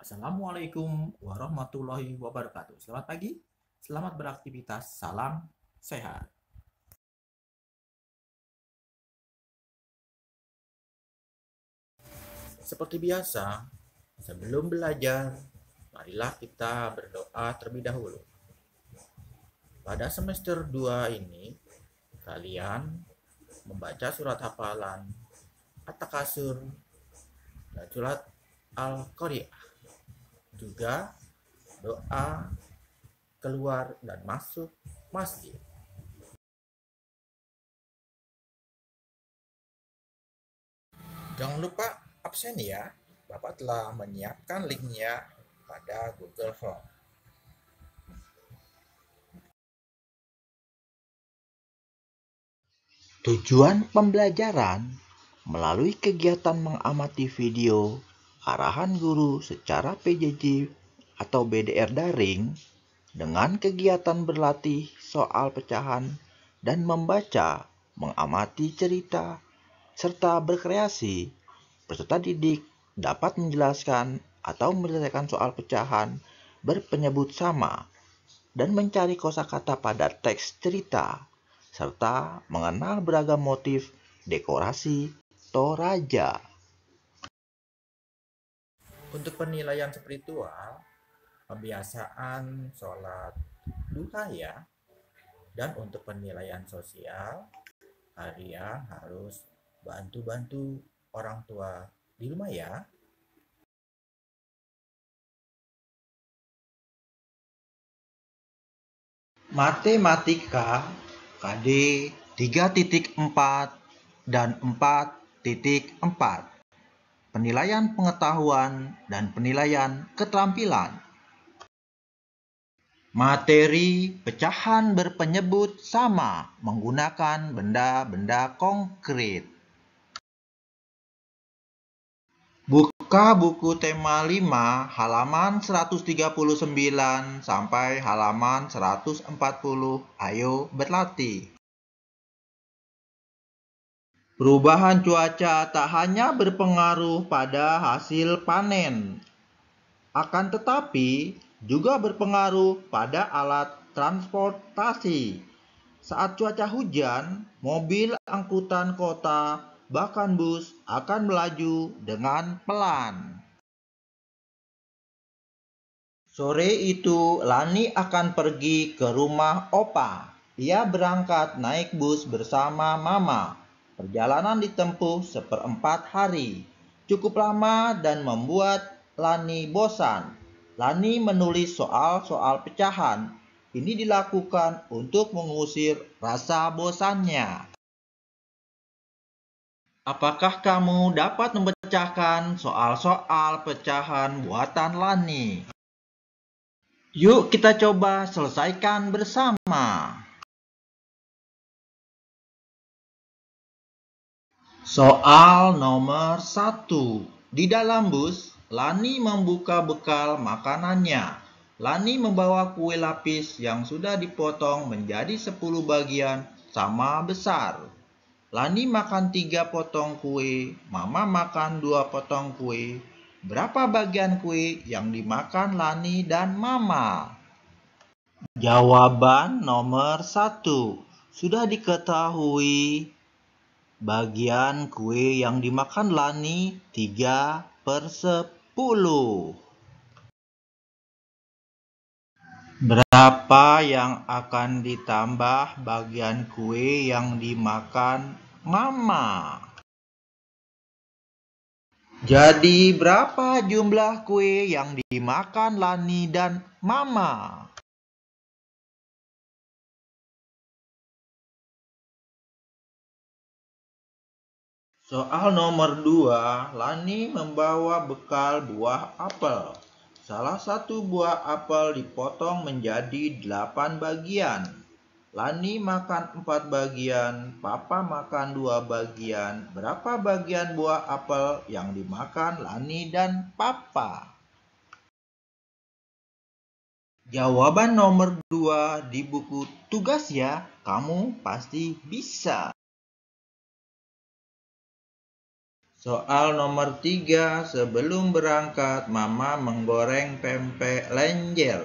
Assalamualaikum warahmatullahi wabarakatuh. Selamat pagi, selamat beraktivitas, salam sehat. Seperti biasa, sebelum belajar, marilah kita berdoa terlebih dahulu. Pada semester 2 ini, kalian membaca surat hafalan At-Takasur dan surat Al-Qari'ah. Juga doa keluar dan masuk masjid. Jangan lupa absen ya. Bapak telah menyiapkan linknya pada Google Form. Tujuan pembelajaran melalui kegiatan mengamati video arahan guru secara PJJ atau BDR daring dengan kegiatan berlatih soal pecahan dan membaca, mengamati cerita, serta berkreasi. Peserta didik dapat menjelaskan atau menyelesaikan soal pecahan berpenyebut sama dan mencari kosakata pada teks cerita, serta mengenal beragam motif dekorasi Toraja. Untuk penilaian spiritual, pembiasaan sholat duha ya. Dan untuk penilaian sosial, kalian harus bantu-bantu orang tua di rumah ya. Matematika KD 3.4 dan 4.4. Penilaian pengetahuan dan penilaian keterampilan. Materi pecahan berpenyebut sama menggunakan benda-benda konkret. Buka buku tema 5 halaman 139 sampai halaman 140. Ayo berlatih. Perubahan cuaca tak hanya berpengaruh pada hasil panen, akan tetapi juga berpengaruh pada alat transportasi. Saat cuaca hujan, mobil angkutan kota bahkan bus akan melaju dengan pelan. Sore itu Lani akan pergi ke rumah Opa. Ia berangkat naik bus bersama Mama. Perjalanan ditempuh 1/4 hari. Cukup lama dan membuat Lani bosan. Lani menulis soal-soal pecahan. Ini dilakukan untuk mengusir rasa bosannya. Apakah kamu dapat memecahkan soal-soal pecahan buatan Lani? Yuk kita coba selesaikan bersama. Soal nomor 1. Di dalam bus, Lani membuka bekal makanannya. Lani membawa kue lapis yang sudah dipotong menjadi 10 bagian sama besar. Lani makan 3 potong kue, Mama makan 2 potong kue. Berapa bagian kue yang dimakan Lani dan Mama? Jawaban nomor 1. Sudah diketahui bagian kue yang dimakan Lani 3/10. Berapa yang akan ditambah bagian kue yang dimakan Mama? Jadi berapa jumlah kue yang dimakan Lani dan Mama? Soal nomor 2, Lani membawa bekal buah apel. Salah satu buah apel dipotong menjadi 8 bagian. Lani makan 4 bagian, Papa makan 2 bagian. Berapa bagian buah apel yang dimakan Lani dan Papa? Jawaban nomor 2 di buku tugas ya, kamu pasti bisa. Soal nomor 3, sebelum berangkat, Mama menggoreng pempek lenjer.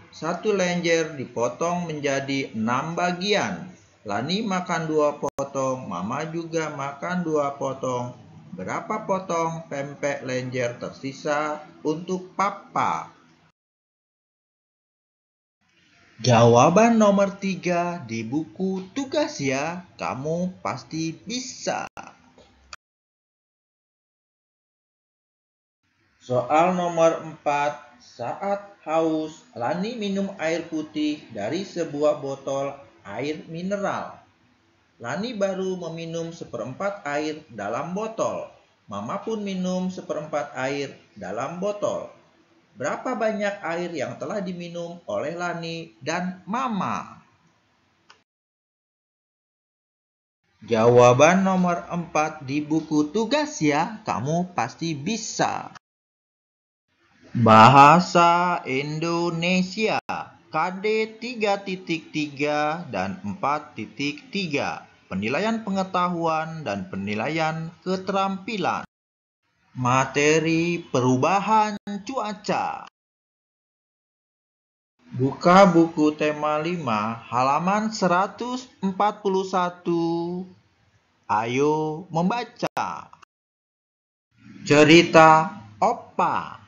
Satu lenjer dipotong menjadi 6 bagian. Lani makan 2 potong, Mama juga makan 2 potong. Berapa potong pempek lenjer tersisa untuk Papa? Jawaban nomor 3 di buku tugas ya, kamu pasti bisa. Soal nomor 4, saat haus, Lani minum air putih dari sebuah botol air mineral. Lani baru meminum seperempat air dalam botol. Mama pun minum seperempat air dalam botol. Berapa banyak air yang telah diminum oleh Lani dan Mama? Jawaban nomor 4 di buku tugas ya, kamu pasti bisa. Bahasa Indonesia KD 3.3 dan 4.3, penilaian pengetahuan dan penilaian keterampilan. Materi perubahan cuaca. Buka buku tema 5 halaman 141. Ayo membaca. Cerita Opa.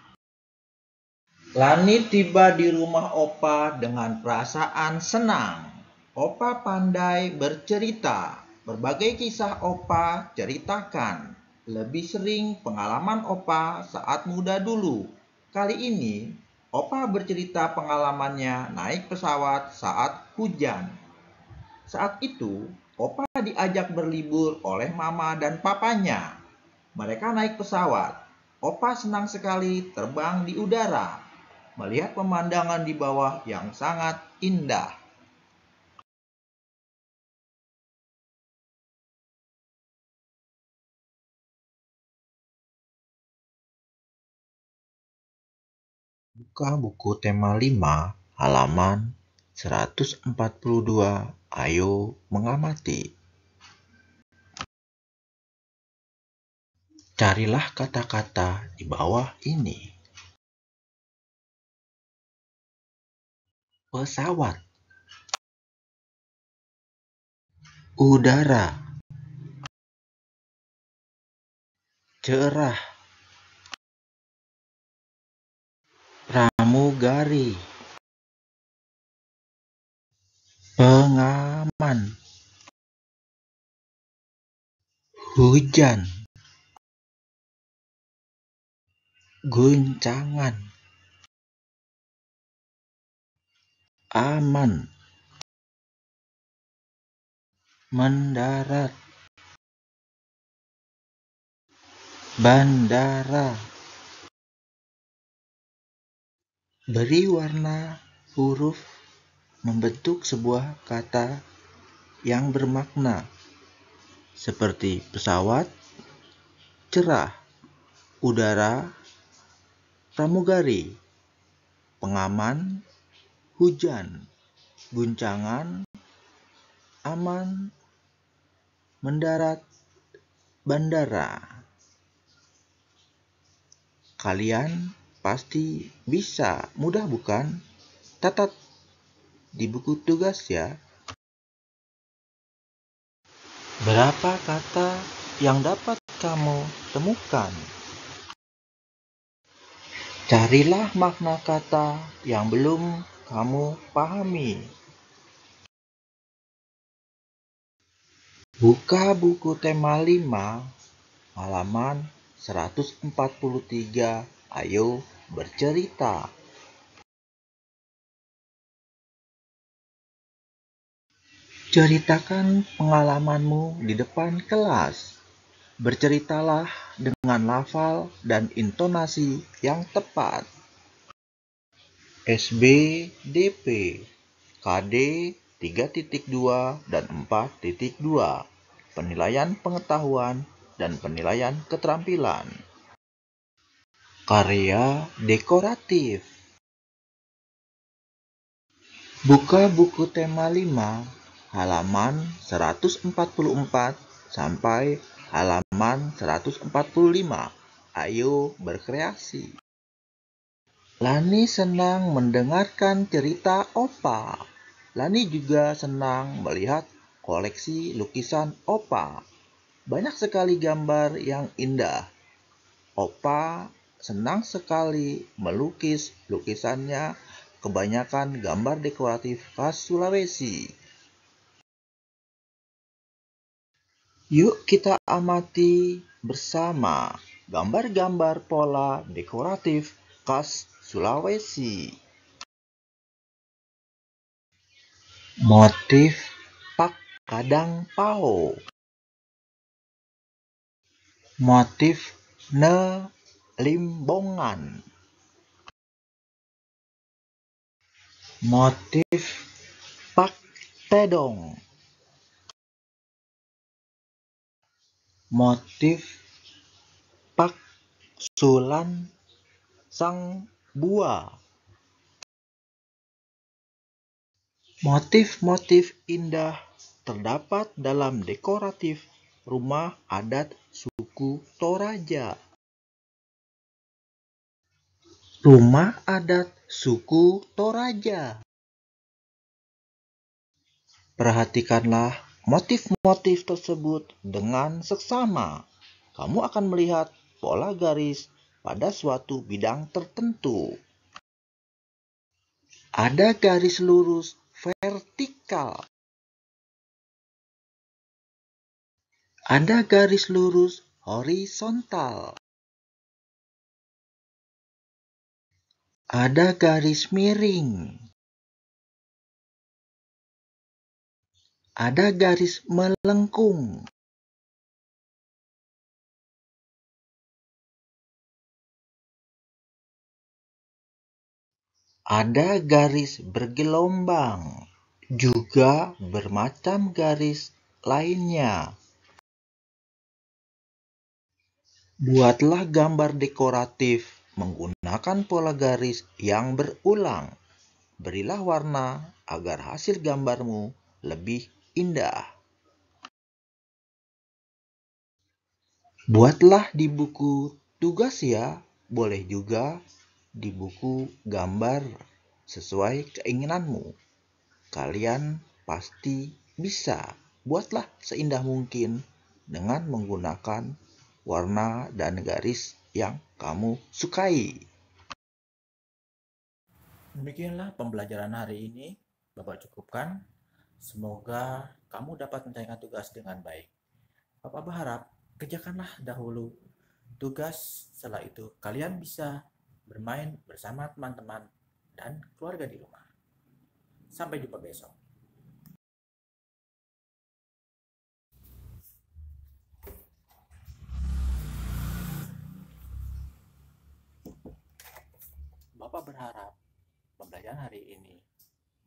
Lani tiba di rumah Opa dengan perasaan senang. Opa pandai bercerita. Berbagai kisah Opa ceritakan. Lebih sering pengalaman Opa saat muda dulu. Kali ini, Opa bercerita pengalamannya naik pesawat saat hujan. Saat itu, Opa diajak berlibur oleh Mama dan Papanya. Mereka naik pesawat. Opa senang sekali terbang di udara, melihat pemandangan di bawah yang sangat indah. Buka buku tema 5 halaman 142. Ayo mengamati. Carilah kata-kata di bawah ini. Pesawat, udara, cerah, pramugari, pengaman, hujan, guncangan, aman, mendarat, bandara. Beri warna huruf membentuk sebuah kata yang bermakna seperti pesawat, cerah, udara, pramugari, pengaman, hujan, guncangan, aman, mendarat, bandara. Kalian pasti bisa, mudah bukan? Catat di buku tugas ya. Berapa kata yang dapat kamu temukan? Carilah makna kata yang belum kamu pahami. Buka buku tema 5 halaman 143. Ayo bercerita. Ceritakan pengalamanmu di depan kelas. Berceritalah dengan lafal dan intonasi yang tepat. SBDP KD 3.2 dan 4.2, penilaian pengetahuan dan penilaian keterampilan. Karya dekoratif. Buka buku tema 5 halaman 144 sampai halaman halaman 145. Ayo berkreasi. Lani senang mendengarkan cerita Opa. Lani juga senang melihat koleksi lukisan Opa. Banyak sekali gambar yang indah. Opa senang sekali melukis lukisannya, kebanyakan gambar dekoratif khas Sulawesi. Yuk kita amati bersama gambar-gambar pola dekoratif khas Sulawesi. Motif Pak Kadang Pao. Motif Ne Limbongan. Motif Pak Tedong. Motif Pak Sulan Sang Bua. Motif-motif indah terdapat dalam dekoratif rumah adat suku Toraja. Rumah adat suku Toraja. Perhatikanlah motif-motif tersebut dengan seksama. Kamu akan melihat pola garis pada suatu bidang tertentu. Ada garis lurus vertikal. Ada garis lurus horizontal. Ada garis miring. Ada garis melengkung. Ada garis bergelombang, juga bermacam garis lainnya. Buatlah gambar dekoratif menggunakan pola garis yang berulang. Berilah warna agar hasil gambarmu lebih indah. Buatlah di buku tugas ya, boleh juga di buku gambar sesuai keinginanmu. Kalian pasti bisa. Buatlah seindah mungkin dengan menggunakan warna dan garis yang kamu sukai. Demikianlah pembelajaran hari ini, Bapak cukupkan. Semoga kamu dapat menyelesaikan tugas dengan baik. Bapak berharap kerjakanlah dahulu tugas, setelah itu kalian bisa bermain bersama teman-teman dan keluarga di rumah. Sampai jumpa besok. Bapak berharap pembelajaran hari ini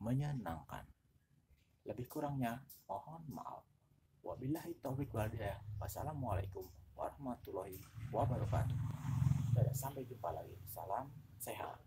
menyenangkan. Lebih kurangnya mohon maaf. Wabillahi taufiq wal hidayah. Wassalamualaikum warahmatullahi wabarakatuh. Sampai jumpa lagi. Salam sehat.